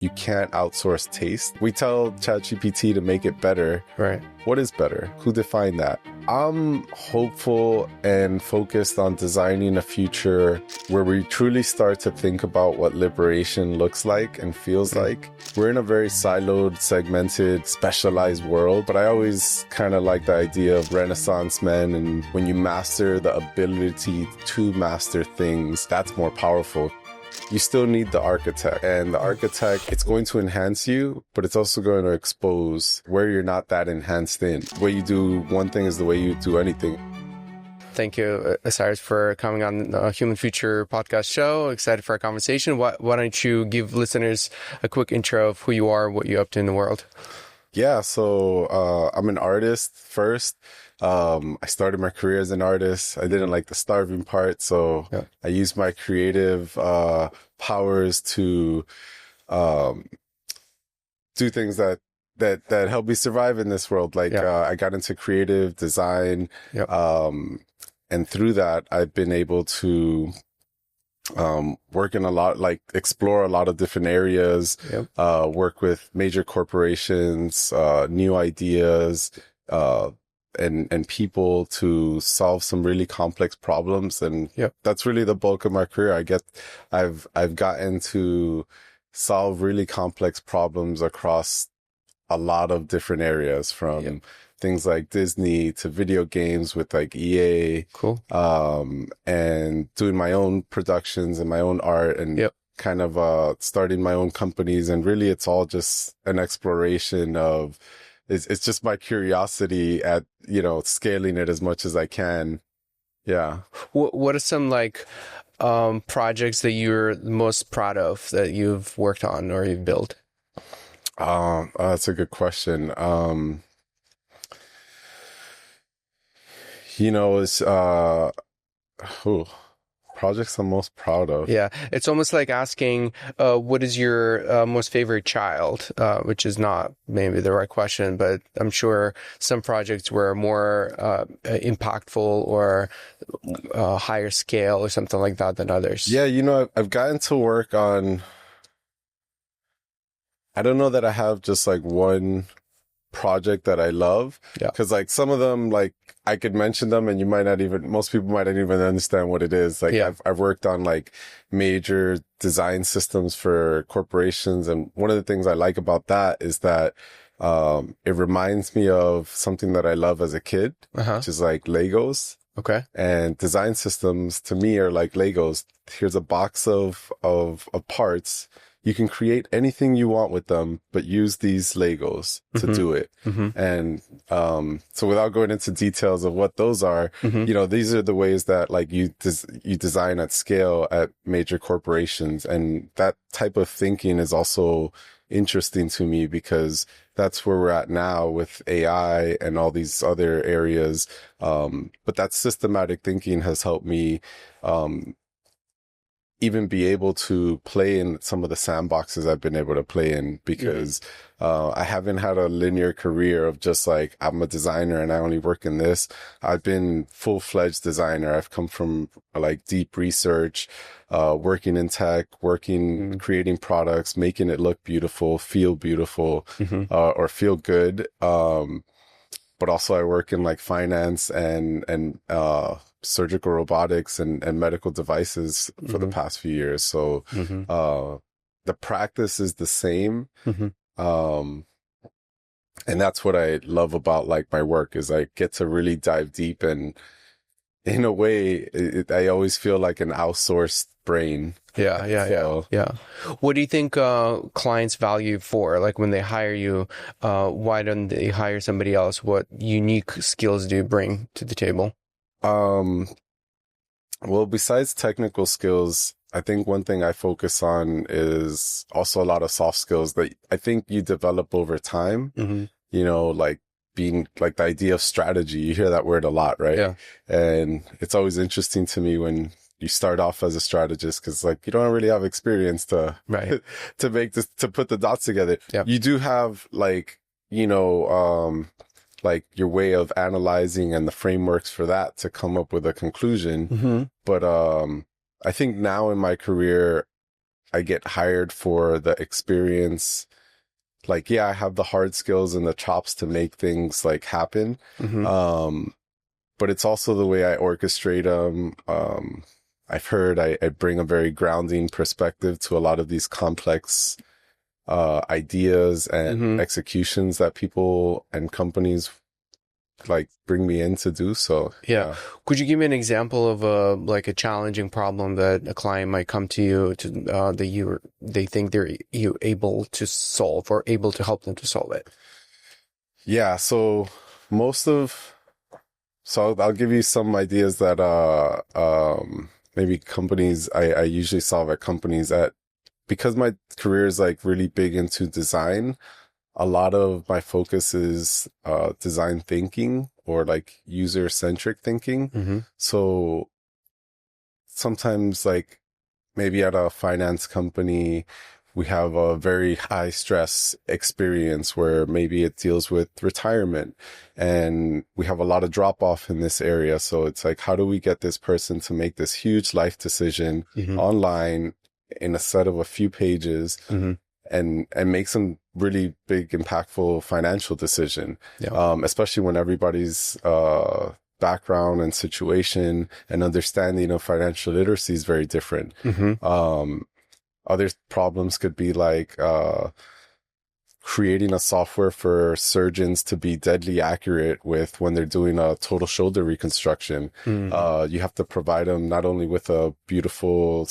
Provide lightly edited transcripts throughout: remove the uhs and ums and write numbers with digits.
you can't outsource taste. We tell ChatGPT to make it better. Right. What is better? Who defined that? I'm hopeful and focused on designing a future where we truly start to think about what liberation looks like and feels like. We're in a very siloed, segmented, specialized world, but I always kind of like the idea of Renaissance men, and when you master the ability to master things, that's more powerful. You still need the architect, and the architect, it's going to enhance you, but it's also going to expose where you're not that enhanced in. The way you do one thing is the way you do anything. Thank you, Osiris, for coming on the Human Future podcast show. Excited for our conversation. Why don't you give listeners a quick intro of who you are, what you're up to in the world? Yeah, so I'm an artist first. I started my career as an artist. I didn't like the starving part, so I used my creative powers to do things that help me survive in this world. Like I got into creative design, and through that, I've been able to work in a lot, like explore a lot of different areas, work with major corporations, new ideas, and people to solve some really complex problems. And that's really the bulk of my career. I've gotten to solve really complex problems across a lot of different areas, from things like Disney to video games with like EA, and doing my own productions and my own art, and kind of starting my own companies. And really it's all just an exploration of, it's just my curiosity at, scaling it as much as I can. Yeah. What are some like projects that you're most proud of that you've worked on or you've built? That's a good question. It's projects I'm most proud of. Yeah, it's almost like asking, what is your most favorite child? Which is not maybe the right question, but I'm sure some projects were more impactful or higher scale or something like that than others. Yeah, I've gotten to work on, I don't know that I have just like one project that I love, because like some of them, like I could mention them and most people might not even understand what it is. Like I've worked on like major design systems for corporations, and one of the things I like about that is that it reminds me of something that I love as a kid, which is like Legos. Okay. And design systems to me are like Legos. Here's a box of parts. You can create anything you want with them, but use these Legos to do it. And so without going into details of what those are, these are the ways that like you design at scale at major corporations. And that type of thinking is also interesting to me, because that's where we're at now with AI and all these other areas. But that systematic thinking has helped me even be able to play in some of the sandboxes I've been able to play in, because I haven't had a linear career of just like, I'm a designer and I only work in this. I've been full-fledged designer. I've come from like deep research, working in tech, creating products, making it look beautiful, feel beautiful, or feel good. But also I work in like finance and surgical robotics and medical devices for the past few years. So the practice is the same. And that's what I love about like my work, is I get to really dive deep, and in a way I always feel like an outsourced brain. Yeah. What do you think clients value for, like when they hire you, why don't they hire somebody else? What unique skills do you bring to the table? Well, besides technical skills, I think one thing I focus on is also a lot of soft skills that I think you develop over time. Like being like the idea of strategy. You hear that word a lot, right? Yeah. And it's always interesting to me when you start off as a strategist, because like you don't really have experience to to put the dots together. You do have like like your way of analyzing and the frameworks for that to come up with a conclusion. But I think now in my career, I get hired for the experience. Like, yeah, I have the hard skills and the chops to make things like happen. But it's also the way I orchestrate them. I've heard I bring a very grounding perspective to a lot of these complex ideas and executions that people and companies like bring me in to do. So yeah. Could you give me an example of a challenging problem that a client might come to you to that they think you able to solve or able to help them to solve it? Yeah, so I'll give you some ideas that maybe companies I usually solve at companies because my career is like really big into design. A lot of my focus is design thinking or like user-centric thinking. So sometimes like maybe at a finance company, we have a very high stress experience where maybe it deals with retirement and we have a lot of drop off in this area. So it's like, how do we get this person to make this huge life decision online in a set of a few pages and make some really big, impactful financial decision, especially when everybody's background and situation and understanding of financial literacy is very different. Other problems could be like creating a software for surgeons to be deadly accurate with when they're doing a total shoulder reconstruction. You have to provide them not only with a beautiful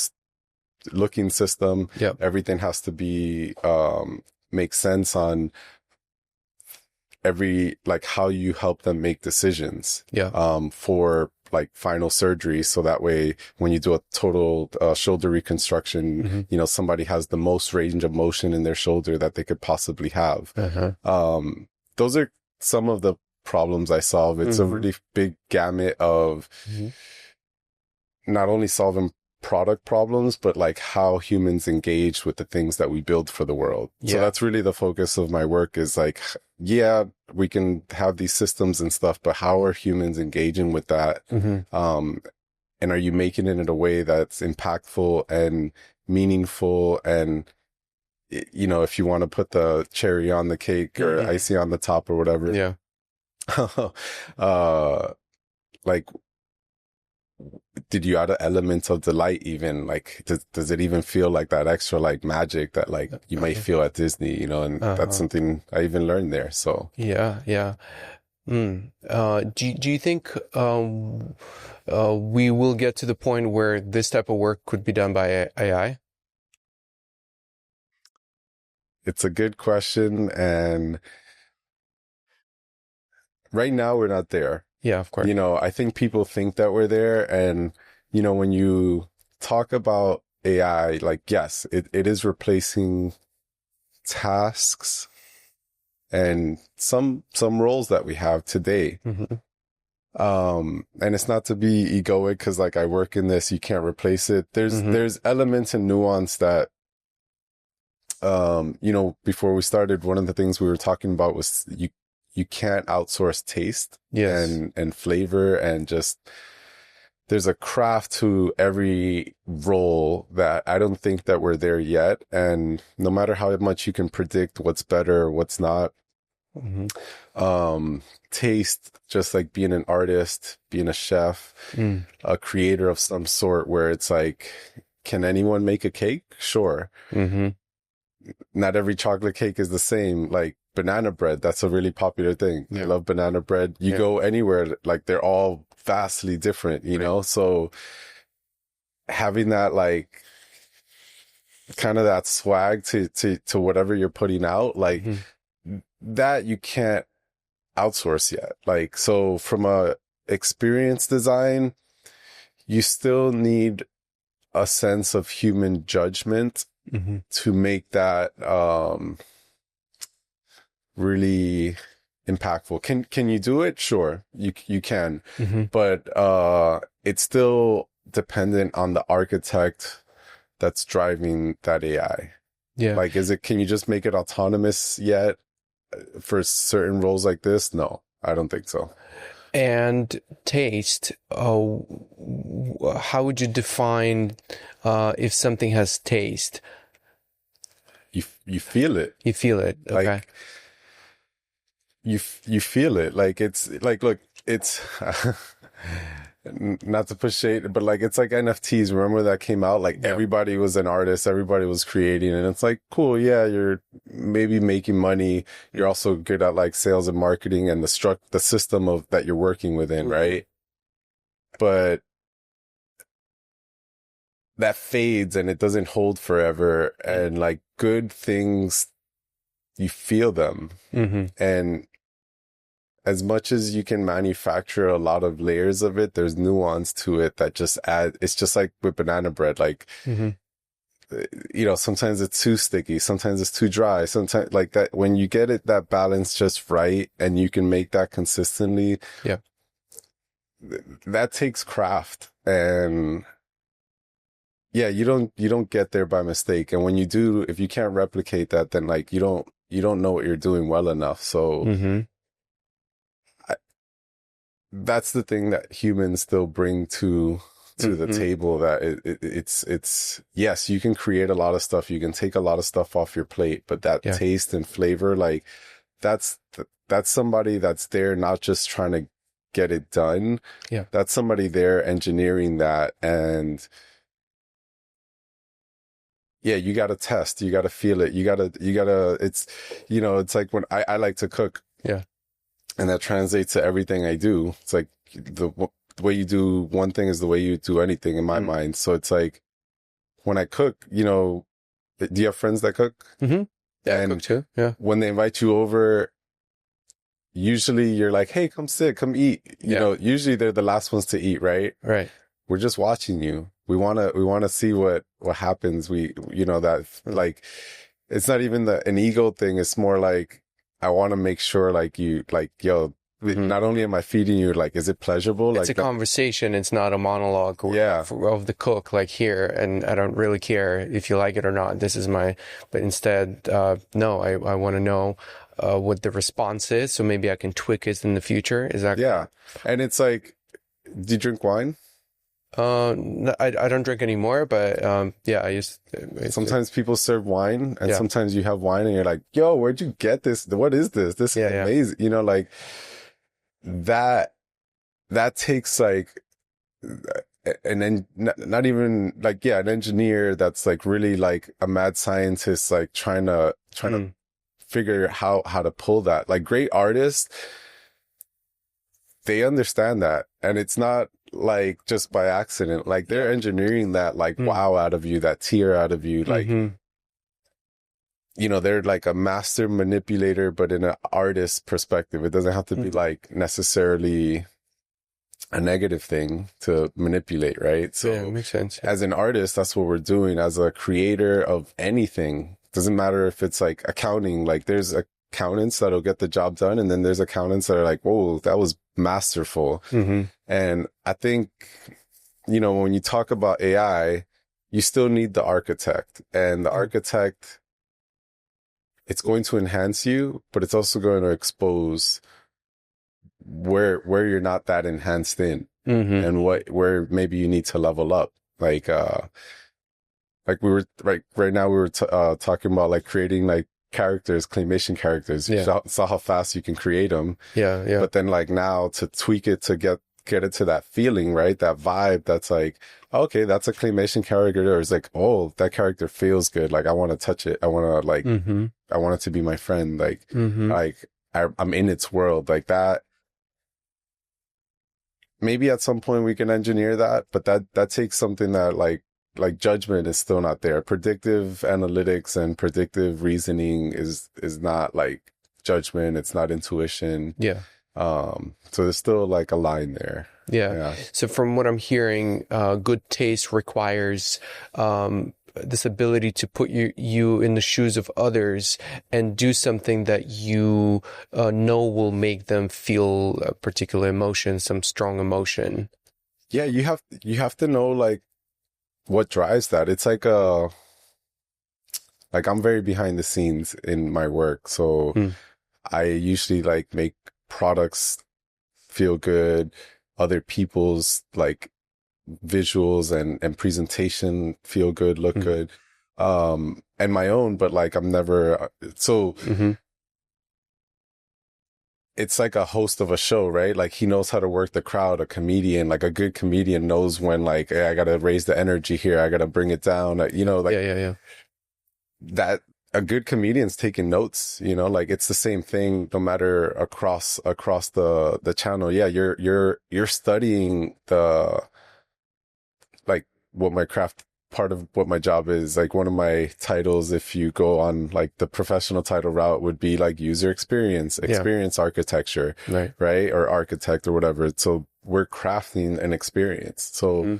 looking system, everything has to be make sense on like how you help them make decisions for like final surgery. So that way, when you do a total shoulder reconstruction, somebody has the most range of motion in their shoulder that they could possibly have. Those are some of the problems I solve. It's a really big gamut of not only solving product problems, but like how humans engage with the things that we build for the world. So that's really the focus of my work is like, yeah, we can have these systems and stuff, but how are humans engaging with that? And are you making it in a way that's impactful and meaningful? And, if you want to put the cherry on the cake or icing on the top or whatever. Like, did you add an element of delight even? Like, does it even feel like that extra like magic that like you might feel at Disney, and that's something I even learned there. So yeah. Do you think we will get to the point where this type of work could be done by AI? It's a good question, and right now we're not there. Yeah, of course. I think people think that we're there. And, when you talk about AI, like, yes, it is replacing tasks and some roles that we have today. And it's not to be egoic because like I work in this, you can't replace it. There's elements and nuance that, before we started, one of the things we were talking about was you can't outsource taste and flavor and just there's a craft to every role that I don't think that we're there yet. And no matter how much you can predict what's better, what's not, taste, just like being an artist, being a chef, a creator of some sort where it's like, can anyone make a cake? Sure. Not every chocolate cake is the same. Like banana bread, that's a really popular thing. I love banana bread. You go anywhere, like they're all vastly different, So having that like kind of that swag to whatever you're putting out, like that you can't outsource yet. Like, so from a experience design, you still need a sense of human judgment to make that really impactful. Can you do it? Sure, you can, but it's still dependent on the architect that's driving that AI. Like, can you just make it autonomous yet for certain roles like this? No, I don't think so. And taste, how would you define if something has taste? You feel it. You feel it. Okay. Like you feel it. Like it's like, look, it's not to push shade, but like it's like NFTs. Remember that came out? Like everybody was an artist, everybody was creating, and it's like, cool, yeah, you're maybe making money. You're also good at like sales and marketing and the system of that you're working within, right? But that fades and it doesn't hold forever. And like good things, you feel them. And as much as you can manufacture a lot of layers of it, there's nuance to it that just it's just like with banana bread. Like, you know, sometimes it's too sticky, sometimes it's too dry, sometimes like that. When you get it, that balance just right, and you can make that consistently. Yeah. That takes craft. And yeah, you don't get there by mistake. And when you do, if you can't replicate that, then like you don't know what you're doing well enough. So that's the thing that humans still bring to the table, that it's yes, you can create a lot of stuff, you can take a lot of stuff off your plate, but that taste and flavor, like that's somebody that's there not just trying to get it done. Yeah. That's somebody there engineering that. And yeah, you got to test, you got to feel it, you got to, it's, you know, it's like when I like to cook. Yeah. And that translates to everything I do. It's like the way you do one thing is the way you do anything in my mind. So it's like when I cook, you know, do you have friends that cook? Yeah, and I cook too. Yeah. When they invite you over, usually you're like, hey, come sit, come eat. You know, usually they're the last ones to eat, right? Right. We're just watching you. We want to see what happens. You know, that like, it's not even an ego thing. It's more like, I want to make sure like you, like, yo, not only am I feeding you, like, is it pleasurable? It's like a conversation. It's not a monologue of the cook, like here. And I don't really care if you like it or not. This is but instead, no, I want to know what the response is. So maybe I can tweak it in the future. Is that? Yeah. And it's like, do you drink wine? I don't drink anymore, but yeah, I used sometimes people serve wine, and sometimes you have wine and you're like, yo, where'd you get this? What is this? This is amazing. You know, like that takes like and then not even like, an engineer that's like really like a mad scientist, like trying to figure how to pull that. Like great artists, they understand that, and it's not like just by accident. Like they're engineering that like wow out of you, that tear out of you, like you know, they're like a master manipulator, but in an artist perspective. It doesn't have to be like necessarily a negative thing to manipulate, right? So it makes sense. As an artist, that's what we're doing. As a creator of anything, doesn't matter if it's like accounting, like there's accountants that'll get the job done, and then there's accountants that are like, whoa, that was masterful. And I think, you know, when you talk about AI, you still need the architect, and the architect, it's going to enhance you, but it's also going to expose where you're not that enhanced in, and where maybe you need to level up. Like we were right now we were talking about like creating like characters, claymation characters. You saw how fast you can create them. But then like now to tweak it to get it to that feeling, right? That vibe that's like, okay, that's a claymation character. Or it's like, oh, that character feels good. Like I want to touch it. I want to like, I want it to be my friend. Like, like I'm in its world like that. Maybe at some point we can engineer that, but that takes something that like judgment is still not there. Predictive analytics and predictive reasoning is not like judgment. It's not intuition. So there's still like a line there. So from what I'm hearing, good taste requires this ability to put you in the shoes of others and do something that you know will make them feel a particular emotion, some strong emotion. Yeah, you have to know like what drives that. It's like I'm very behind the scenes in my work, so I usually like make products feel good, other people's like visuals and presentation feel good, look good, and my own, but like I'm never so it's like a host of a show, right? Like he knows how to work the crowd. A comedian, like a good comedian, knows when like, hey, I gotta raise the energy here, I gotta bring it down, you know, like that. A good comedian's taking notes, you know, like it's the same thing no matter across the channel. Yeah, you're studying the like what my craft, part of what my job is. Like one of my titles, if you go on like the professional title route, would be like user experience architecture, right? Or architect or whatever. So we're crafting an experience. So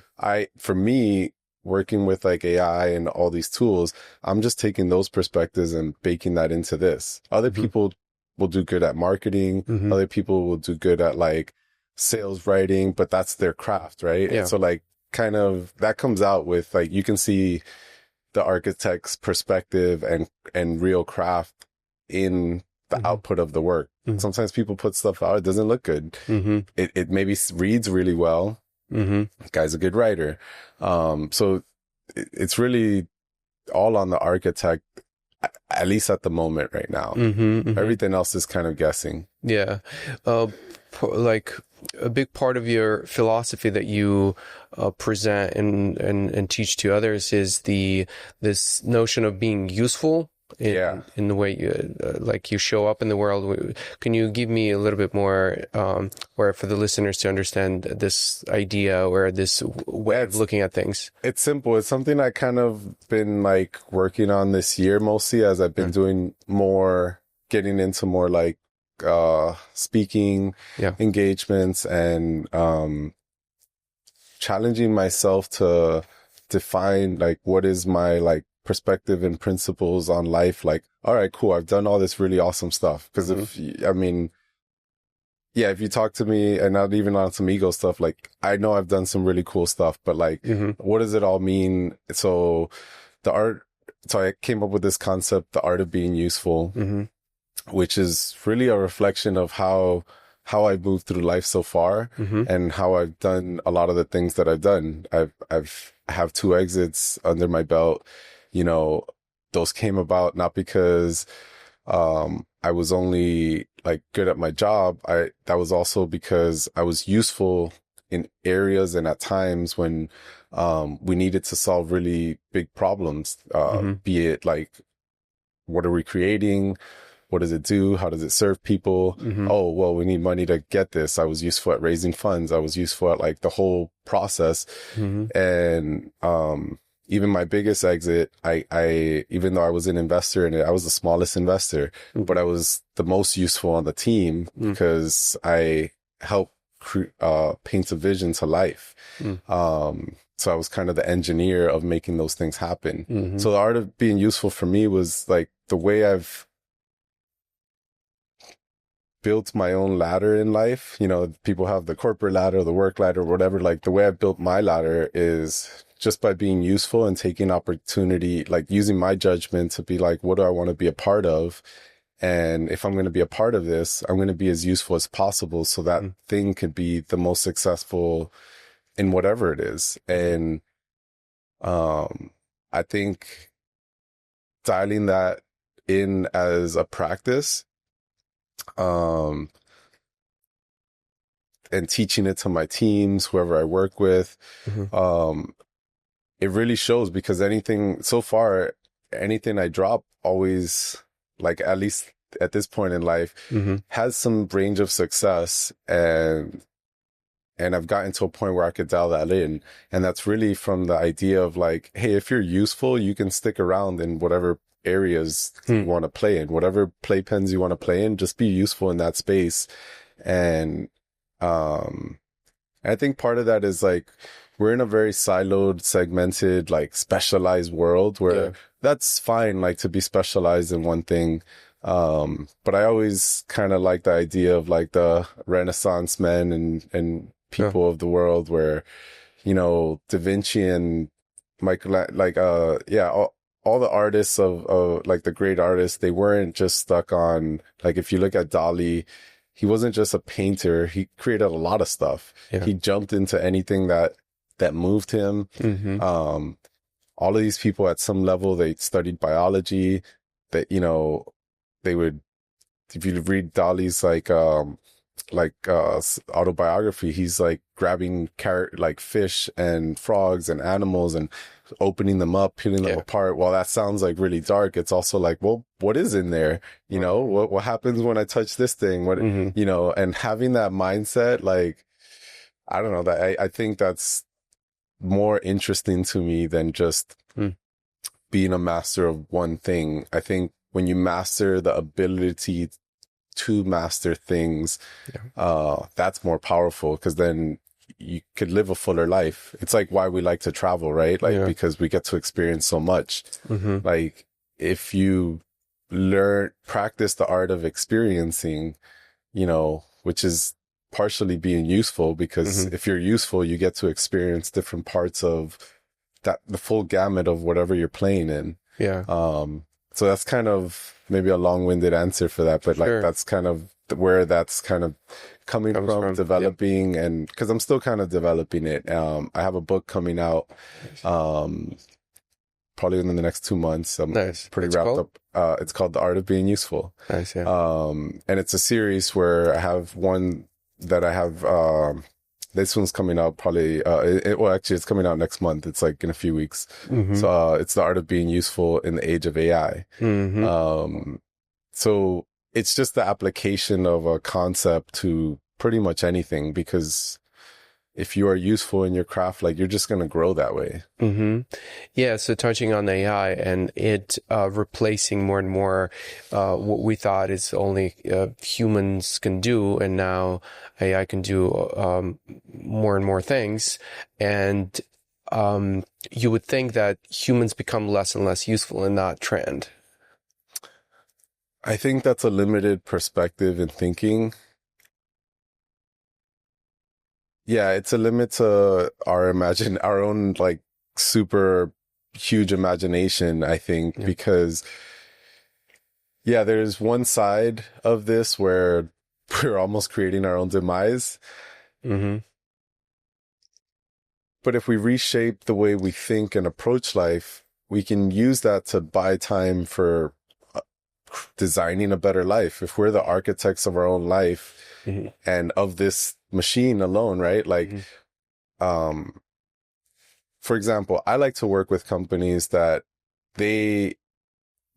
for me, working with like AI and all these tools, I'm just taking those perspectives and baking that into this. Other people will do good at marketing. Other people will do good at like sales writing, but that's their craft, right? Yeah. So like kind of that comes out with like, you can see the architect's perspective and real craft in the output of the work. Sometimes people put stuff out, it doesn't look good. It maybe reads really well. The guy's a good writer. So it's really all on the architect, at least at the moment right now. Everything else is kind of guessing. Yeah. Like a big part of your philosophy that you present and teach to others is this notion of being useful in the way you like you show up in the world. Can you give me a little bit more, or for the listeners to understand this idea or this way of looking at things? It's simple. It's something I kind of been like working on this year, mostly as I've been doing more, getting into more like speaking engagements and challenging myself to define like what is my like perspective and principles on life. Like, all right, cool, I've done all this really awesome stuff. Because if you talk to me, and not even on some ego stuff, like I know I've done some really cool stuff, but like what does it all mean? So I came up with this concept, the art of being useful, which is really a reflection of how I've moved through life so far and how I've done a lot of the things that I've done. I have 2 exits under my belt. You know, those came about not because I was only like good at my job. That was also because I was useful in areas and at times when we needed to solve really big problems, be it like, what are we creating? What does it do? How does it serve people? Oh, well, we need money to get this. I was useful at raising funds. I was useful at like the whole process. And even my biggest exit, I even though I was an investor in it, I was the smallest investor, but I was the most useful on the team because I helped paint a vision to life. So I was kind of the engineer of making those things happen. So the art of being useful for me was like the way I've built my own ladder in life. You know, people have the corporate ladder, the work ladder, whatever. Like the way I built my ladder is just by being useful and taking opportunity, like using my judgment to be like, what do I want to be a part of? And if I'm going to be a part of this, I'm going to be as useful as possible so that thing could be the most successful in whatever it is. And I think dialing that in as a practice, and teaching it to my teams, whoever I work with, it really shows, because anything I drop always, like at least at this point in life, has some range of success, and I've gotten to a point where I could dial that in. And that's really from the idea of like, hey, if you're useful, you can stick around in whatever areas you want to play in, whatever playpens you want to play in, just be useful in that space. And I think part of that is like, we're in a very siloed, segmented, like specialized world where that's fine, like to be specialized in one thing. But I always kind of like the idea of like the Renaissance men and people of the world where, you know, Da Vinci and Michael, like, all the artists of like the great artists, they weren't just stuck on, like, if you look at Dali, he wasn't just a painter. He created a lot of stuff. Yeah. He jumped into anything that moved him. Mm-hmm. All of these people at some level, they studied biology. That, you know, they would, if you read Dali's autobiography, he's like grabbing like fish and frogs and animals and opening them up, peeling them apart. While that sounds like really dark, it's also like, well, what is in there? You know, what happens when I touch this thing? What, you know, and having that mindset, like, I don't know, that I think that's more interesting to me than just being a master of one thing. I think when you master the ability to master things, that's more powerful, because then you could live a fuller life. It's like why we like to travel, right? Like, because we get to experience so much. Like, if you practice the art of experiencing, you know, which is partially being useful, because if you're useful, you get to experience different parts of that, the full gamut of whatever you're playing in. So that's kind of maybe a long-winded answer for that, but like that's kind of where that's kind of coming from, developing, and because I'm still kind of developing it. I have a book coming out probably within the next 2 months. I'm pretty wrapped up. It's called The Art of Being Useful. And it's a series where I have one that I have this one's coming out probably, well, actually, it's coming out next month. It's like in a few weeks. So it's The Art of Being Useful in the Age of AI. So it's just the application of a concept to pretty much anything, because if you are useful in your craft, like, you're just going to grow that way. Yeah. So touching on AI and it replacing more and more what we thought is only humans can do, and now AI can do more and more things. And you would think that humans become less and less useful in that trend. I think that's a limited perspective in thinking. Yeah, it's a limit to our own like super huge imagination, I think, because there's one side of this where we're almost creating our own demise. But if we reshape the way we think and approach life, we can use that to buy time for designing a better life. If we're the architects of our own life and of this machine alone, right? Like, for example, I like to work with companies that they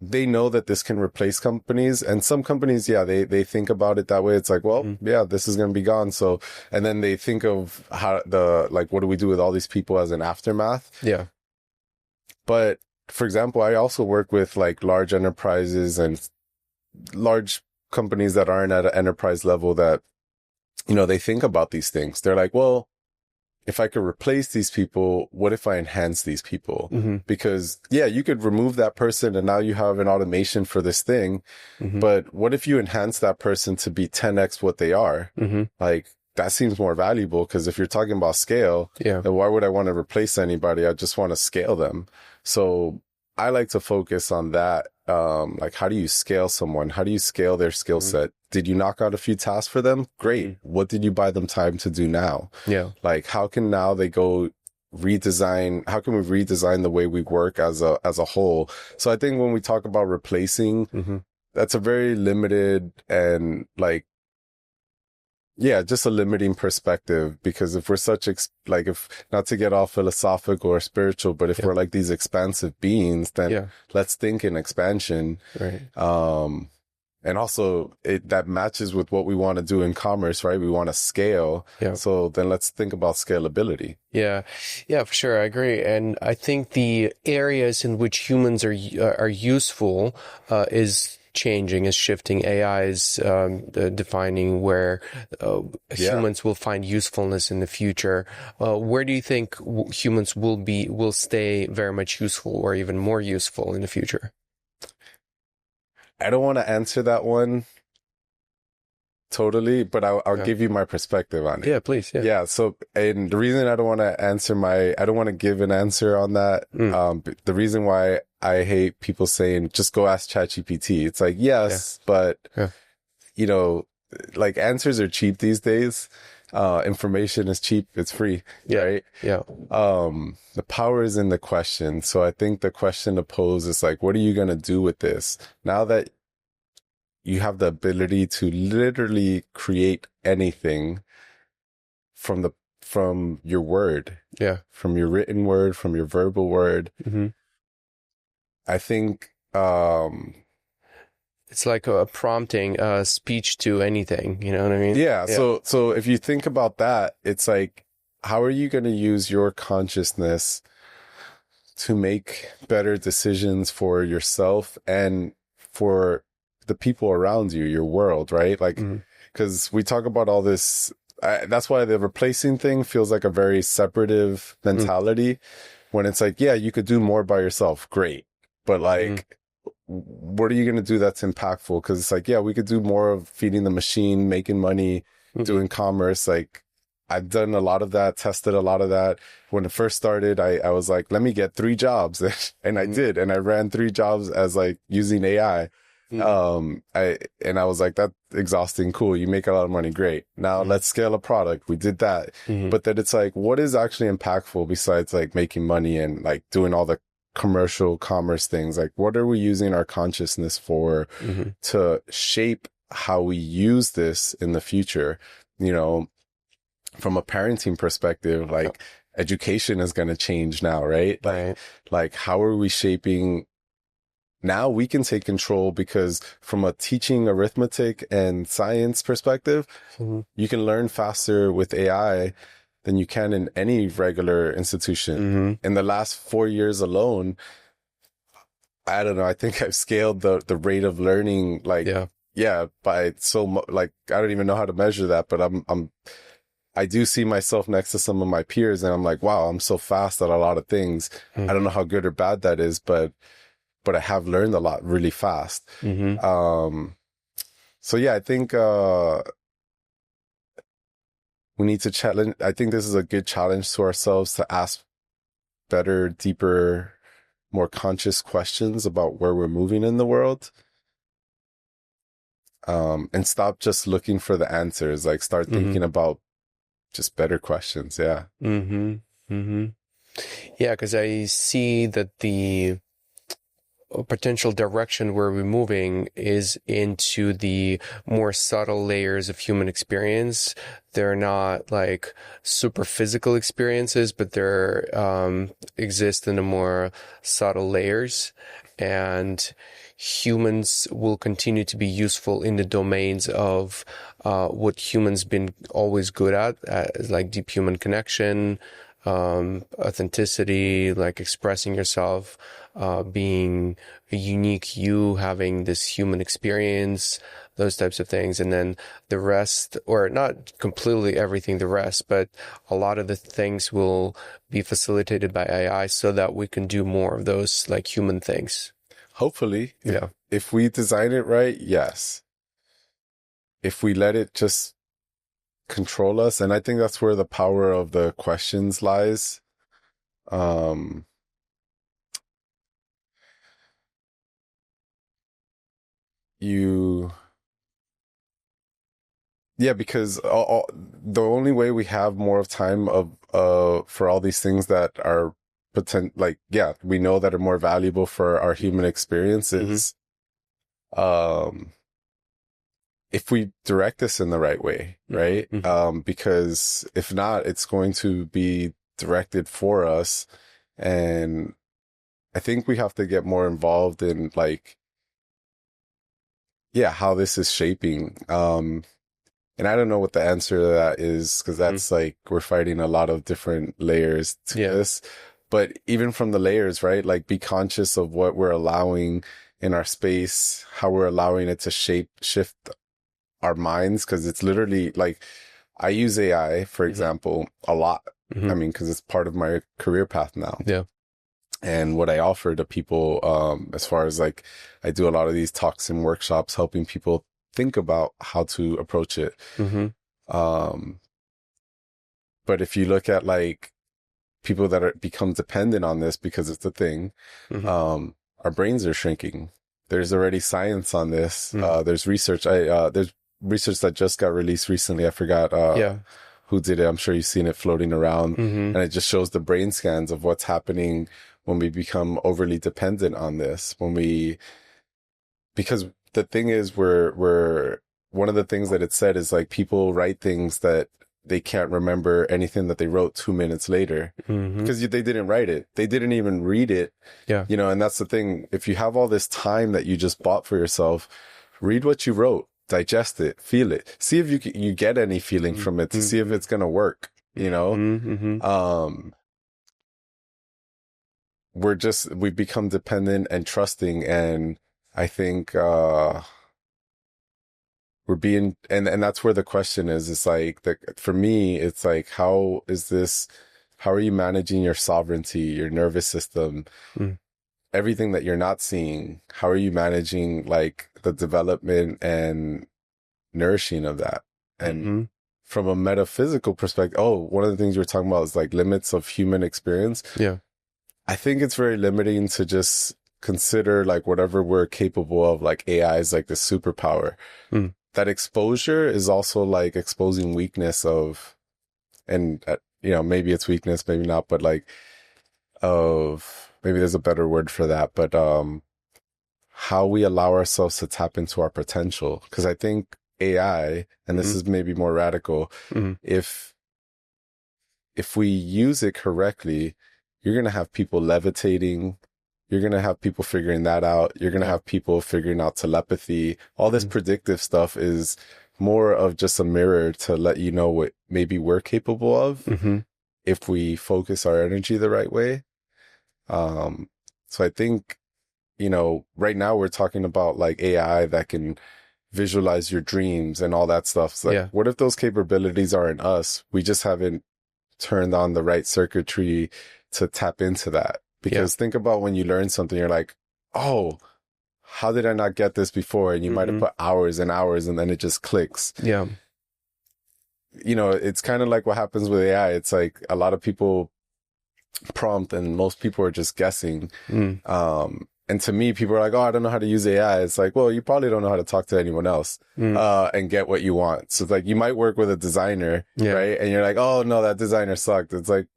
know that this can replace companies, and some companies, they think about it that way. It's like, well, this is going to be gone. So, and then they think of what do we do with all these people as an aftermath? But for example, I also work with like large enterprises and large companies that aren't at an enterprise level that, you know, they think about these things. They're like, well, if I could replace these people, what if I enhance these people? Because you could remove that person and now you have an automation for this thing. But what if you enhance that person to be 10x what they are? Like, that seems more valuable, because if you're talking about scale, then why would I want to replace anybody? I just want to scale them. So I like to focus on that. Like, how do you scale someone? How do you scale their skill set? Did you knock out a few tasks for them? Great. What did you buy them time to do now? Like, how can now they go redesign? How can we redesign the way we work as a whole? So I think when we talk about replacing, that's a very limited and like, just a limiting perspective, because if we're such, if not to get all philosophical or spiritual, but if we're like these expansive beings, then let's think in expansion. And also that matches with what we want to do in commerce, right? We want to scale. So then let's think about scalability. Yeah, for sure. I agree. And I think the areas in which humans are useful, is changing, is shifting. AI is defining where humans will find usefulness in the future. Where do you think humans will stay very much useful, or even more useful in the future? I don't want to answer that one totally, but I'll give you my perspective on it. Yeah, please. So, and the reason I don't want to give an answer on that, the reason why I hate people saying, just go ask ChatGPT. It's like, but you know, like answers are cheap these days. Information is cheap. It's free. Yeah. Right. Yeah. The power is in the question. So I think the question to pose is like, what are you going to do with this now that you have the ability to literally create anything from your word, Yeah. from your written word, from your verbal word. Mm-hmm. I think, it's like a prompting a speech to anything, you know what I mean? yeah. So if you think about that, it's like, how are you going to use your consciousness to make better decisions for yourself and for the people around you, your world, right? Like, because we talk about all this, that's why the replacing thing feels like a very separative mentality when it's like, yeah, you could do more by yourself. Great. But like, what are you going to do that's impactful? Because it's like, yeah, we could do more of feeding the machine, making money, doing commerce. Like, I've done a lot of that, tested a lot of that. When it first started, I was like, let me get 3 jobs. And I did. And I ran 3 jobs as like using AI. I was like, that's exhausting. Cool. You make a lot of money. Great. Now let's scale a product. We did that. But then it's like, what is actually impactful besides like making money and like doing all the commercial commerce things? Like, what are we using our consciousness for to shape how we use this in the future? You know, from a parenting perspective, like education is going to change now, right? Like how are we shaping? Now we can take control because from a teaching arithmetic and science perspective, you can learn faster with AI than you can in any regular institution. In the last 4 years alone, I don't know, I think I've scaled the rate of learning, like, by so much, like, I don't even know how to measure that, but I do see myself next to some of my peers and I'm like, wow, I'm so fast at a lot of things. I don't know how good or bad that is, but I have learned a lot really fast. So yeah, I think, we need to challenge. I think this is a good challenge to ourselves to ask better, deeper, more conscious questions about where we're moving in the world. And stop just looking for the answers, like start thinking about just better questions. Yeah. Yeah. Cause I see that the potential direction where we're moving is into the more subtle layers of human experience. They're not like super physical experiences, but they're exist in the more subtle layers. And humans will continue to be useful in the domains of what humans been always good at, like deep human connection, authenticity, like expressing yourself, being a unique you, having this human experience, those types of things. And then the rest, or not completely everything, the rest, but a lot of the things will be facilitated by AI so that we can do more of those like human things. Hopefully. If we design it right, yes. If we let it just control us, and I think that's where the power of the questions lies. Because the only way we have more of time for all these things that are we know that are more valuable for our human experiences, if we direct this in the right way, right? Because if not, it's going to be directed for us. And I think we have to get more involved in like, how this is shaping. And I don't know what the answer to that is, because that's like, we're fighting a lot of different layers to this. But even from the layers, right? Like be conscious of what we're allowing in our space, how we're allowing it to shift our minds. Cause it's literally like, I use AI, for example, a lot. I mean, cause it's part of my career path now. And what I offer to people, as far as like, I do a lot of these talks and workshops, helping people think about how to approach it. But if you look at like people that become dependent on this because it's a thing, our brains are shrinking. There's already science on this. There's research. There's research that just got released recently. I forgot Yeah. who did it. I'm sure you've seen it floating around, Mm-hmm. and it just shows the brain scans of what's happening when we become overly dependent on this. Because the thing is, we're one of the things that it said is like people write things that they can't remember anything that they wrote 2 minutes later Mm-hmm. because they didn't write it. They didn't even read it. Yeah. You know, and that's the thing. If you have all this time that you just bought for yourself, read what you wrote, digest it, feel it, see if you get any feeling from it to see if it's going to work, you know? Mm-hmm. We've become dependent and trusting. And I think, we're being, and that's where the question is. It's like, for me, it's like, how are you managing your sovereignty, your nervous system, everything that you're not seeing? How are you managing like the development and nourishing of that? And from a metaphysical perspective, one of the things you were talking about is like limits of human experience. Yeah. I think it's very limiting to just consider like whatever we're capable of, like AI is like the superpower. That exposure is also like exposing weakness of, and maybe it's weakness, maybe not, but like maybe there's a better word for that, but how we allow ourselves to tap into our potential. Because I think AI, and this is maybe more radical, if we use it correctly, you're going to have people levitating. You're going to have people figuring that out. You're going to have people figuring out telepathy. All this predictive stuff is more of just a mirror to let you know what maybe we're capable of if we focus our energy the right way. So I think, right now we're talking about like AI that can visualize your dreams and all that stuff. So like, what if those capabilities are in us? We just haven't turned on the right circuitry to tap into that. Because think about when you learn something, you're like, oh, how did I not get this before? And you might have put hours and hours and then it just clicks. Yeah. It's kind of like what happens with AI. It's like a lot of people prompt and most people are just guessing. And to me, people are like, oh, I don't know how to use AI. It's like, well, you probably don't know how to talk to anyone else and get what you want. So it's like, you might work with a designer, right? And you're like, oh, no, that designer sucked. It's like,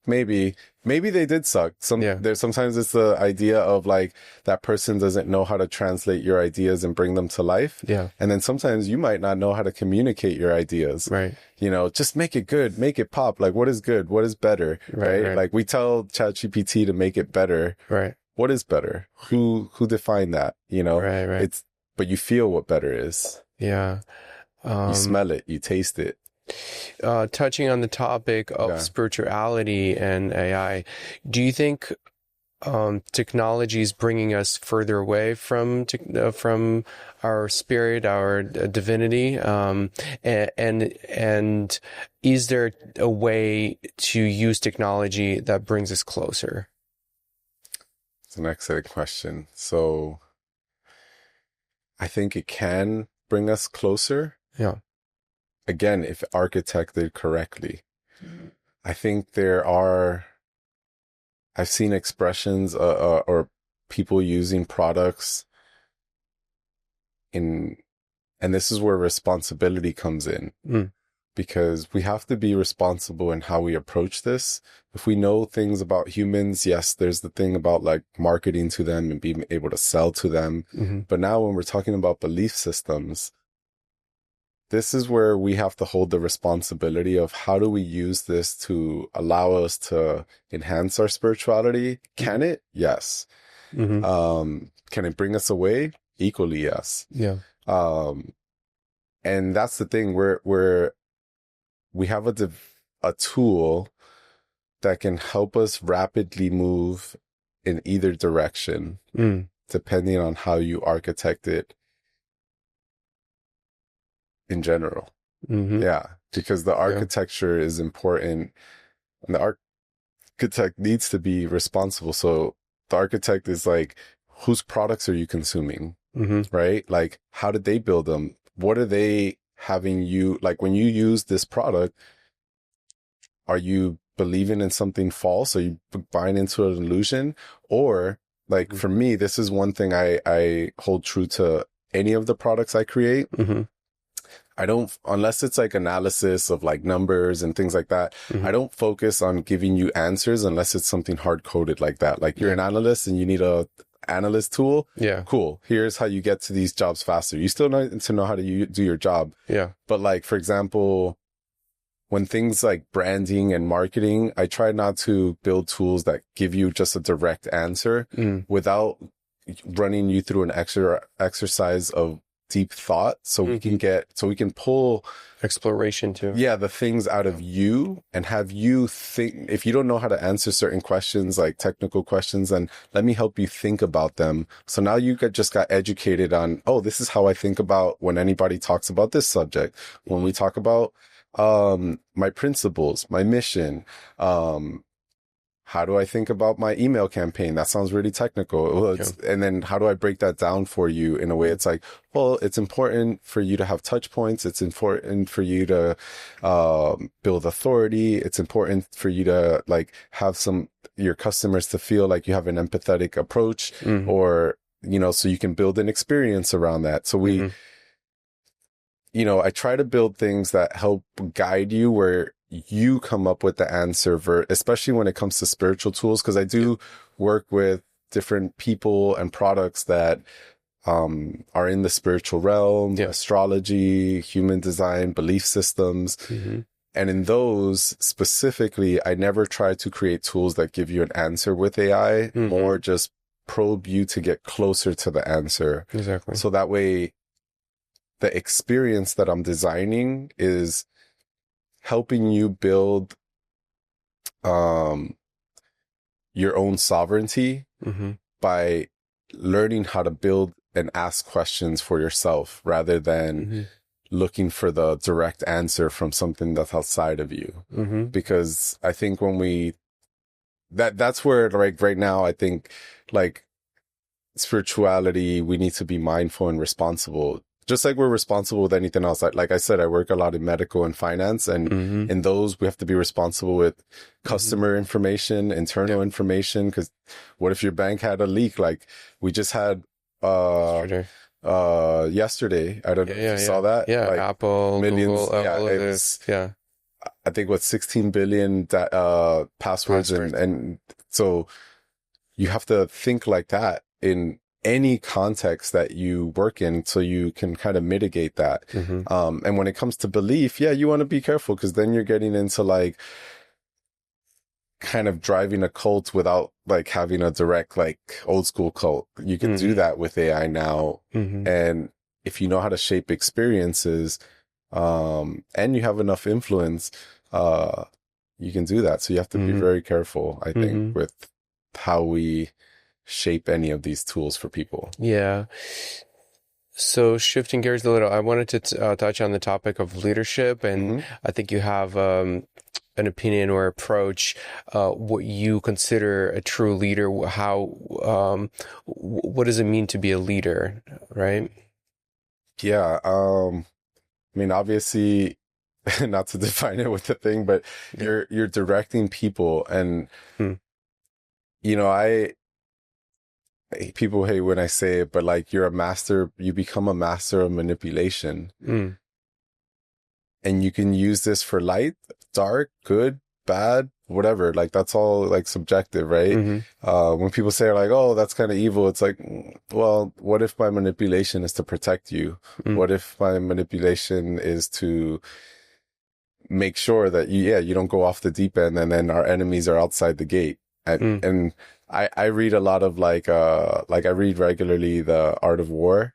maybe they did suck. Sometimes it's the idea of like that person doesn't know how to translate your ideas and bring them to life. Yeah. And then sometimes you might not know how to communicate your ideas. Right. Just make it good, make it pop. Like what is good? What is better? Right. Like we tell ChatGPT to make it better. Right. What is better? Who defined that? Right. But you feel what better is. Yeah. You smell it, you taste it. Touching on the topic of spirituality and AI, do you think technology is bringing us further away from our spirit, our divinity? And is there a way to use technology that brings us closer? It's an excellent question. So I think it can bring us closer. Yeah. Again, if architected correctly. I think I've seen expressions or people using products and this is where responsibility comes in. Because we have to be responsible in how we approach this. If we know things about humans, yes, there's the thing about like marketing to them and being able to sell to them. But now when we're talking about belief systems, this is where we have to hold the responsibility of how do we use this to allow us to enhance our spirituality? Can it? Yes. Can it bring us away? Equally, yes. Yeah. And that's the thing where we have a tool that can help us rapidly move in either direction, depending on how you architect it. In general. Yeah. Because the architecture is important and the architect needs to be responsible. So the architect is like, whose products are you consuming? Right? Like, how did they build them? What are they having you, like when you use this product, are you believing in something false? Are you buying into an illusion? Or like for me, this is one thing I hold true to any of the products I create. I don't, unless it's like analysis of like numbers and things like that, I don't focus on giving you answers unless it's something hard coded like that. Like you're an analyst and you need a analyst tool. Yeah. Cool. Here's how you get to these jobs faster. You still need to know how to do your job. Yeah. But like, for example, when things like branding and marketing, I try not to build tools that give you just a direct answer without running you through an exercise of deep thought, so we can pull exploration too. Yeah, the things out of you and have you think. If you don't know how to answer certain questions, like technical questions, then let me help you think about them. So now you just got educated on, oh, this is how I think about when anybody talks about this subject. When we talk about my principles, my mission, how do I think about my email campaign? That sounds really technical. Well, and then how do I break that down for you in a way? It's like, well, it's important for you to have touch points. It's important for you to build authority. It's important for you to like have your customers to feel like you have an empathetic approach, or, so you can build an experience around that. So I try to build things that help guide you where you come up with the answer, especially when it comes to spiritual tools, because I do work with different people and products that are in the spiritual realm, astrology, human design, belief systems. And in those specifically, I never try to create tools that give you an answer with AI, more just probe you to get closer to the answer. Exactly. So that way, the experience that I'm designing is helping you build your own sovereignty by learning how to build and ask questions for yourself rather than looking for the direct answer from something that's outside of you. Because I think when that's where, like, right now, I think, like, spirituality, we need to be mindful and responsible. Just like we're responsible with anything else. Like I said, I work a lot in medical and finance, and in those, we have to be responsible with customer information, internal information. Because what if your bank had a leak? Like we just had yesterday. I don't know if you saw that. Yeah, like Apple, millions. Google, all of this. Yeah, I think 16 billion passwords, and so you have to think like that in any context that you work in, so you can kind of mitigate that. And when it comes to belief, you want to be careful, because then you're getting into like kind of driving a cult without like having a direct, like, old school cult. You can do that with AI now. And if you know how to shape experiences, and you have enough influence, you can do that. So you have to be very careful, I think, with how we shape any of these tools for people. Yeah. So shifting gears a little, I wanted to touch on the topic of leadership, and I think you have an opinion or approach, what you consider a true leader, what does it mean to be a leader, right? Yeah. I mean, obviously, not to define it with the thing, but you're directing people, and people hate when I say it, but like you become a master of manipulation. And you can use this for light, dark, good, bad, whatever. Like that's all like subjective, right? When people say like, oh, that's kind of evil, it's like, well, what if my manipulation is to protect you? What if my manipulation is to make sure that you don't go off the deep end, and then our enemies are outside the gate? And I read a lot of like I read regularly The Art of War,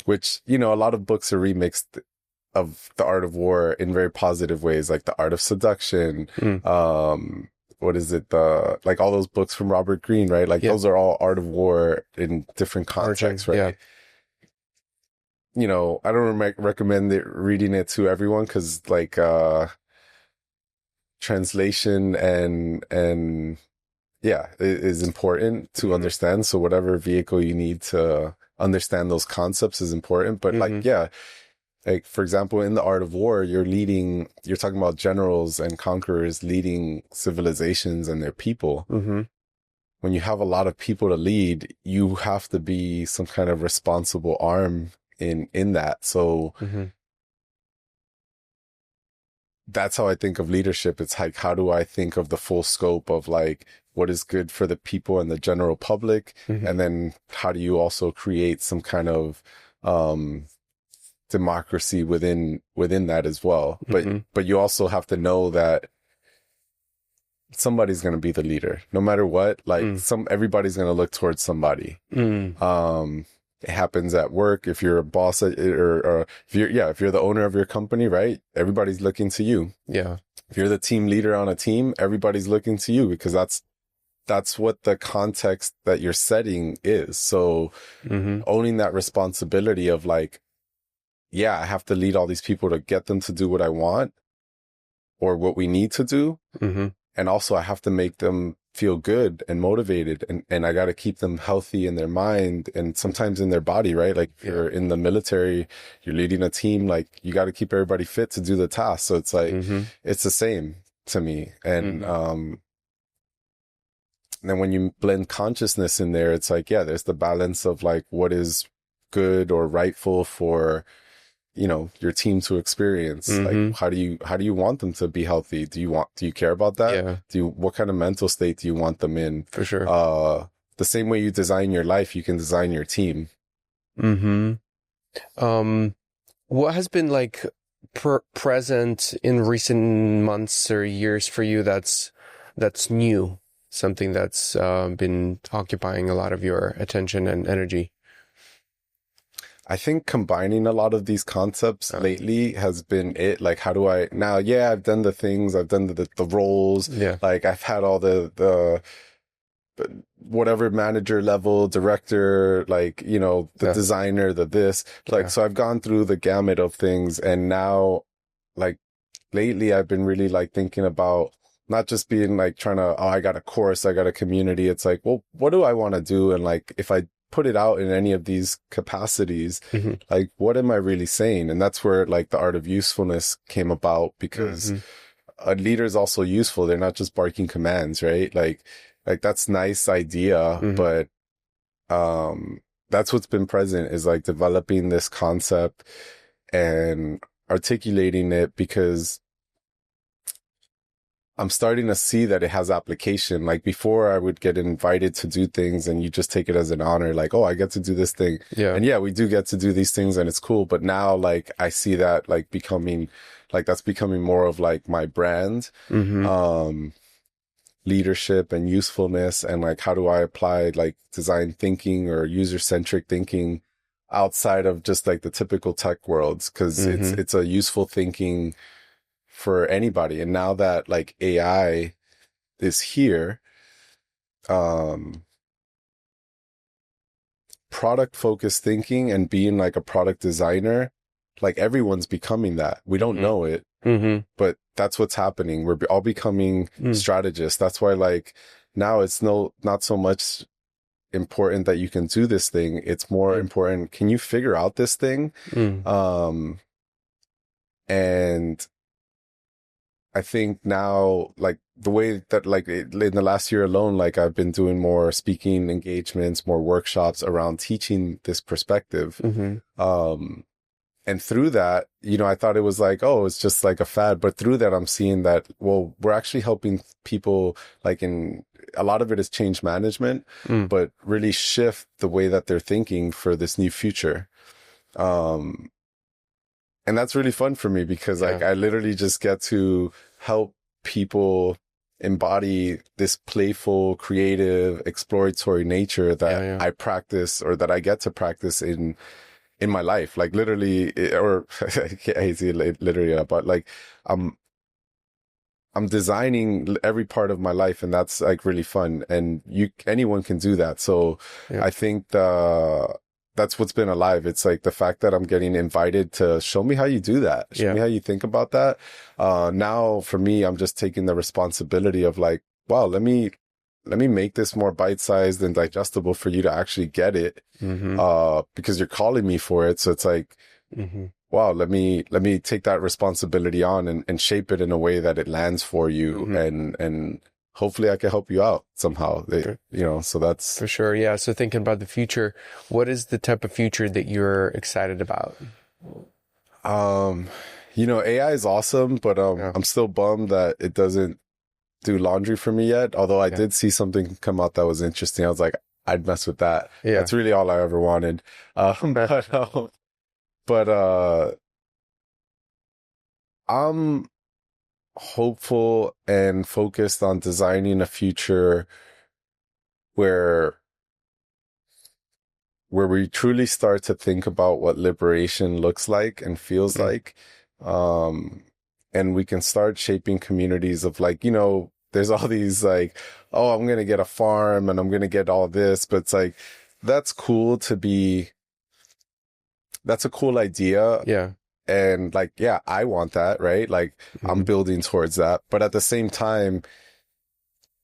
which, a lot of books are remixed of The Art of War in very positive ways, like The Art of Seduction. What is it? Like all those books from Robert Greene, right? Like those are all Art of War in different contexts, right? I don't recommend reading it to everyone, because like translation and is important to understand. So whatever vehicle you need to understand those concepts is important. But like, for example, in The Art of War, you're talking about generals and conquerors leading civilizations and their people. When you have a lot of people to lead, you have to be some kind of responsible arm in that. So that's how I think of leadership. It's like, how do I think of the full scope of like what is good for the people and the general public? Mm-hmm. And then how do you also create some kind of, democracy within that as well? Mm-hmm. But you also have to know that somebody's going to be the leader no matter what. Like everybody's going to look towards somebody. It happens at work. If you're a boss or if you're the owner of your company, right? Everybody's looking to you. Yeah. If you're the team leader on a team, everybody's looking to you because that's what the context that you're setting is. So owning that responsibility of like, yeah, I have to lead all these people to get them to do what I want or what we need to do. And also I have to make them feel good and motivated, and I got to keep them healthy in their mind and sometimes in their body, right? Like if you're in the military, you're leading a team, like you got to keep everybody fit to do the task. So it's like, it's the same to me. And, then when you blend consciousness in there, it's like, yeah, there's the balance of like what is good or rightful for, you know, your team to experience. Like, how do you want them to be healthy? Do you care about that? Yeah. What kind of mental state do you want them in? For sure. The same way you design your life, you can design your team. What has been like present in recent months or years for you that's new? Something that's been occupying a lot of your attention and energy? I think combining a lot of these concepts lately has been it. Like, how do I now? Yeah, I've done the things, I've done the roles. Yeah. Like I've had all the whatever manager level, director, like, you know, the designer, the this, like, so I've gone through the gamut of things. And now like lately I've been really like thinking about not just being like trying to, I got a course, I got a community. It's like, well, what do I want to do? And like, if I put it out in any of these capacities, like what am I really saying? And that's where like the art of usefulness came about, because a leader is also useful. They're not just barking commands, right? Like that's nice idea, but that's what's been present is like developing this concept and articulating it, because I'm starting to see that it has application. Like before I would get invited to do things and you just take it as an honor. Like, oh, I get to do this thing. Yeah. And yeah, we do get to do these things and it's cool. But now like I see that like becoming, like that's becoming more of like my brand, leadership and usefulness. And like, how do I apply like design thinking or user-centric thinking outside of just like the typical tech worlds? Cause it's a useful thinking for anybody. And now that like AI is here, product focused thinking and being like a product designer, like everyone's becoming that. We don't know it, but that's what's happening. We're all becoming strategists. That's why like now it's not so much important that you can do this thing. It's more important, can you figure out this thing? And I think now, like the way that like in the last year alone, like I've been doing more speaking engagements, more workshops around teaching this perspective. And through that, you know, I thought it was like, oh, it's just like a fad. But through that, I'm seeing that, well, we're actually helping people, like in a lot of it is change management, but really shift the way that they're thinking for this new future. And that's really fun for me because like I literally just get to help people embody this playful, creative, exploratory nature that I practice, or that I get to practice in my life. Like literally, or I hate to say literally, but like I'm designing every part of my life, and that's like really fun. And anyone can do that. So I think that's what's been alive. It's like the fact that I'm getting invited to show me how you do that. Show me how you think about that. Now for me, I'm just taking the responsibility of like, wow, let me make this more bite-sized and digestible for you to actually get it. Because you're calling me for it. So it's like, wow, let me take that responsibility on and shape it in a way that it lands for you. And hopefully I can help you out somehow, you know, so that's for sure. Yeah. So thinking about the future, what is the type of future that you're excited about? AI is awesome, but Yeah. I'm still bummed that it doesn't do laundry for me yet. Although I Yeah. did see something come out that was interesting. I was like, I'd mess with that. Yeah. That's really all I ever wanted. But I'm hopeful and focused on designing a future where we truly start to think about what liberation looks like and feels like. Um, and we can start shaping communities of like, there's all these like, oh, I'm going to get a farm and I'm going to get all this, but it's like, that's cool to be, that's a cool idea. Yeah. And like, yeah, I want that, right? Like I'm building towards that. But at the same time,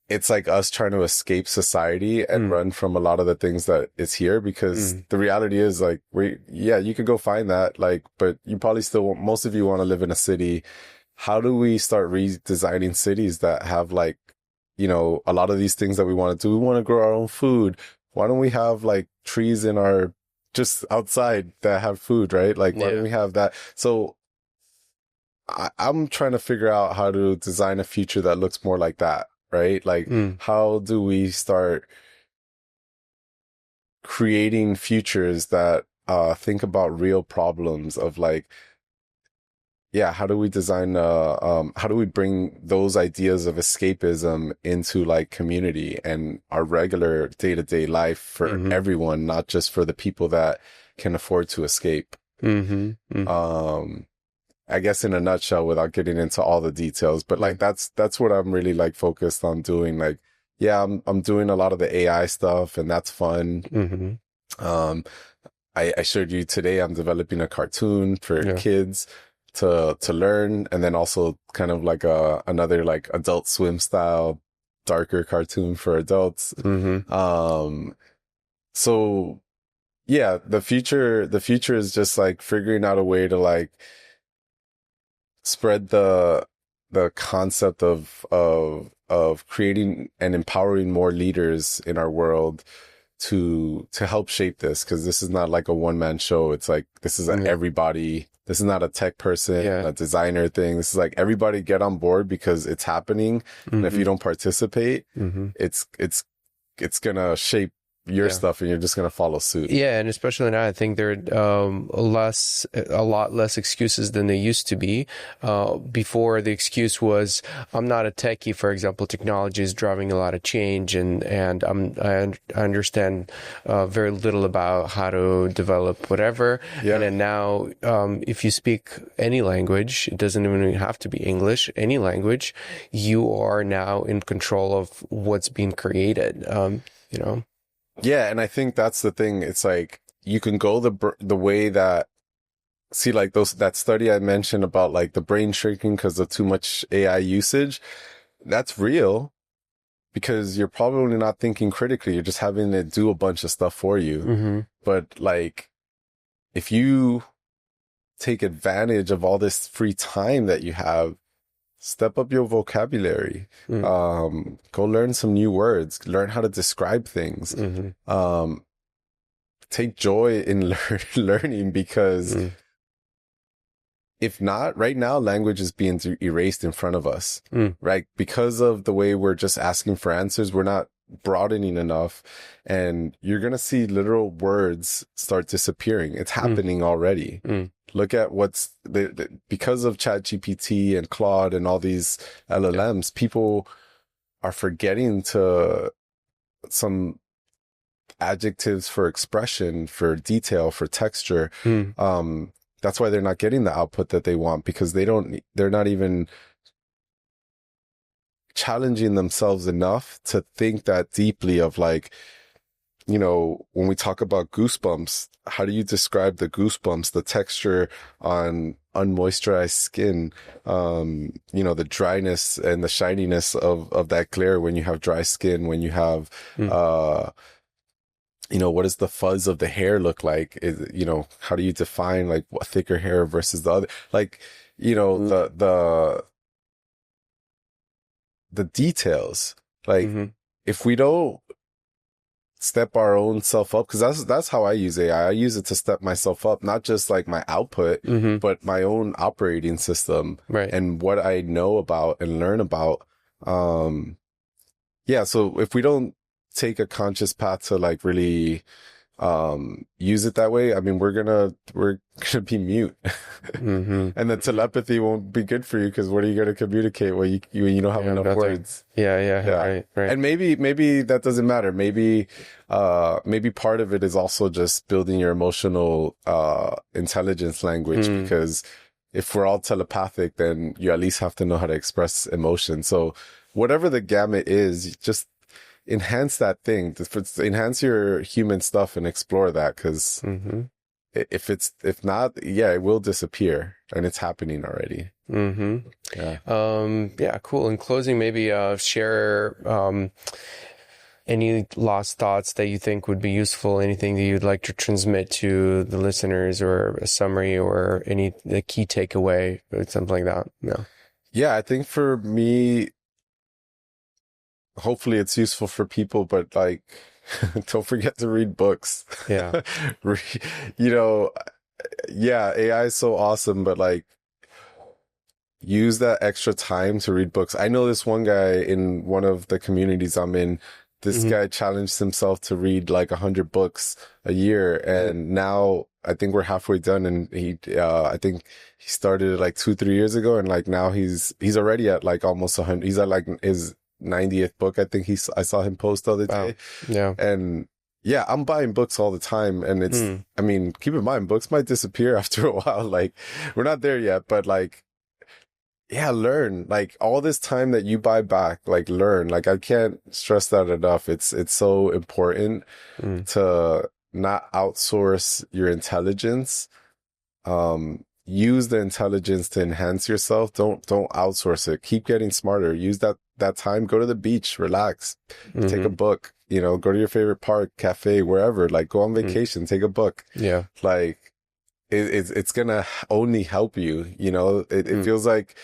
it's like us trying to escape society and run from a lot of the things that is here, because the reality is like, you could go find that, like, but you probably still, most of you want to live in a city. How do we start redesigning cities that have like, a lot of these things that we want to do? We want to grow our own food. Why don't we have like trees in our, just outside that have food, right? Like, why don't we have that? So I'm trying to figure out how to design a future that looks more like that. Right? Like, how do we start creating futures that think about real problems of like, yeah, how do we design how do we bring those ideas of escapism into like community and our regular day-to-day life for everyone, not just for the people that can afford to escape. I guess in a nutshell, without getting into all the details, but like that's what I'm really like focused on doing. Like, yeah, I'm doing a lot of the AI stuff and that's fun. I showed you today, I'm developing a cartoon for kids to learn, and then also kind of like another like Adult Swim style darker cartoon for adults. So yeah, the future is just like figuring out a way to like spread the concept of creating and empowering more leaders in our world to help shape this, because this is not like a one-man show. It's like this is everybody. This is not a tech person, a designer thing. This is like everybody get on board because it's happening. And if you don't participate, it's gonna shape your stuff and you're just going to follow suit. Yeah. And especially now, I think there are a lot less excuses than there used to be. Before, the excuse was, I'm not a techie. For example, technology is driving a lot of change, and I understand very little about how to develop whatever. Yeah. And then now, if you speak any language, it doesn't even have to be English, any language, you are now in control of what's being created, Yeah, and I think that's the thing. It's like you can go the way that, see, like that study I mentioned about like the brain shrinking because of too much AI usage. That's real, because you're probably not thinking critically. You're just having it do a bunch of stuff for you. But like, if you take advantage of all this free time that you have, step up your vocabulary, go learn some new words, learn how to describe things, take joy in learning, because if not, right now, language is being erased in front of us, right? Because of the way we're just asking for answers, we're not broadening enough, and you're going to see literal words start disappearing. It's happening already. Look at what's because of ChatGPT and Claude and all these LLMs, people are forgetting to some adjectives for expression, for detail, for texture. That's why they're not getting the output that they want, because they're not even challenging themselves enough to think that deeply of like, when we talk about goosebumps, how do you describe the goosebumps, the texture on unmoisturized skin, the dryness and the shininess of that glare when you have dry skin, when you have, what does the fuzz of the hair look like? How do you define like what thicker hair versus the other? Like, the details, like if we don't step our own self up, because that's how I use AI. I use it to step myself up, not just like my output, but my own operating system Right. and what I know about and learn about. Yeah. So if we don't take a conscious path to like really use it that way, I mean, we're gonna be mute. And the telepathy won't be good for you, because what are you gonna communicate when you don't have enough words? Yeah. Right. And maybe that doesn't matter. Maybe part of it is also just building your emotional intelligence language, because if we're all telepathic, then you at least have to know how to express emotion. So whatever the gamut is, just enhance that thing, enhance your human stuff and explore that, because if not, yeah, it will disappear, and it's happening already. Yeah, cool. In closing, maybe share any lost thoughts that you think would be useful, anything that you'd like to transmit to the listeners, or a summary, or a key takeaway, or something like that. No. Yeah, I think for me, hopefully it's useful for people, but like, don't forget to read books. Yeah. Yeah, AI is so awesome, but like, use that extra time to read books. I know this one guy in one of the communities I'm in. This guy challenged himself to read like 100 books a year, and now I think we're halfway done. And I think he started it like 2-3 years ago, and like now he's already at like almost 100. He's at like his 90th book. I think I saw him post the other day. Yeah. And yeah, I'm buying books all the time, and it's, I mean, keep in mind, books might disappear after a while. Like, we're not there yet, but like, yeah, learn. Like, all this time that you buy back, like, learn. Like, I can't stress that enough. It's so important to not outsource your intelligence. Use the intelligence to enhance yourself. Don't outsource it. Keep getting smarter. Use that time. Go to the beach, relax, take a book, go to your favorite park, cafe, wherever. Like, go on vacation, take a book. Yeah. Like, it's gonna only help you. It feels like,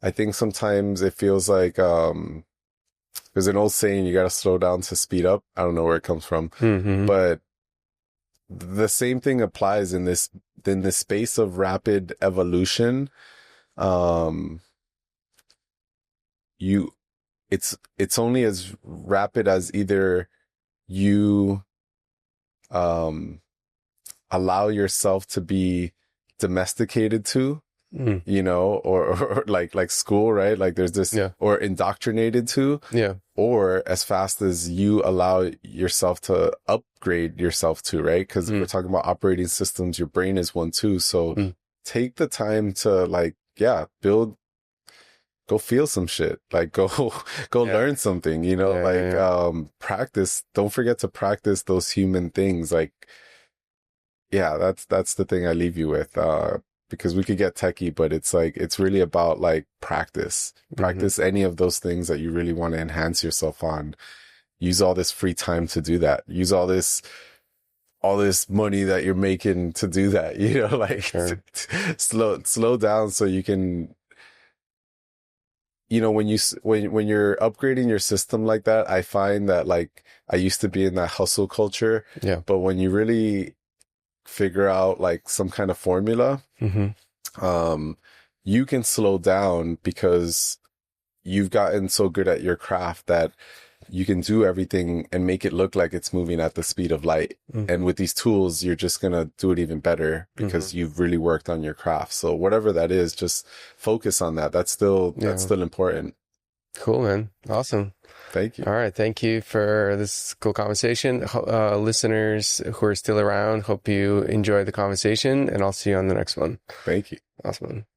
I think sometimes it feels like there's an old saying, you gotta slow down to speed up. I don't know where it comes from, but the same thing applies in this space of rapid evolution. It's only as rapid as either you allow yourself to be domesticated to, or like school, right? Like there's this, or indoctrinated to, or as fast as you allow yourself to upgrade yourself to, right? Because we're talking about operating systems, your brain is one too. So take the time to like, go feel some shit, like go learn something, practice. Don't forget to practice those human things. Like, yeah, that's the thing I leave you with, because we could get techie, but it's like, it's really about like practice any of those things that you really want to enhance yourself on. Use all this free time to do that. Use all this money that you're making to do that, slow down so you can, when you're upgrading your system like that, I find that like I used to be in that hustle culture. Yeah. But when you really figure out like some kind of formula, you can slow down because you've gotten so good at your craft that you can do everything and make it look like it's moving at the speed of light. And with these tools, you're just going to do it even better because you've really worked on your craft. So whatever that is, just focus on that. That's still important. Cool, man. Awesome. Thank you. All right. Thank you for this cool conversation. Listeners who are still around, hope you enjoy the conversation, and I'll see you on the next one. Thank you. Awesome.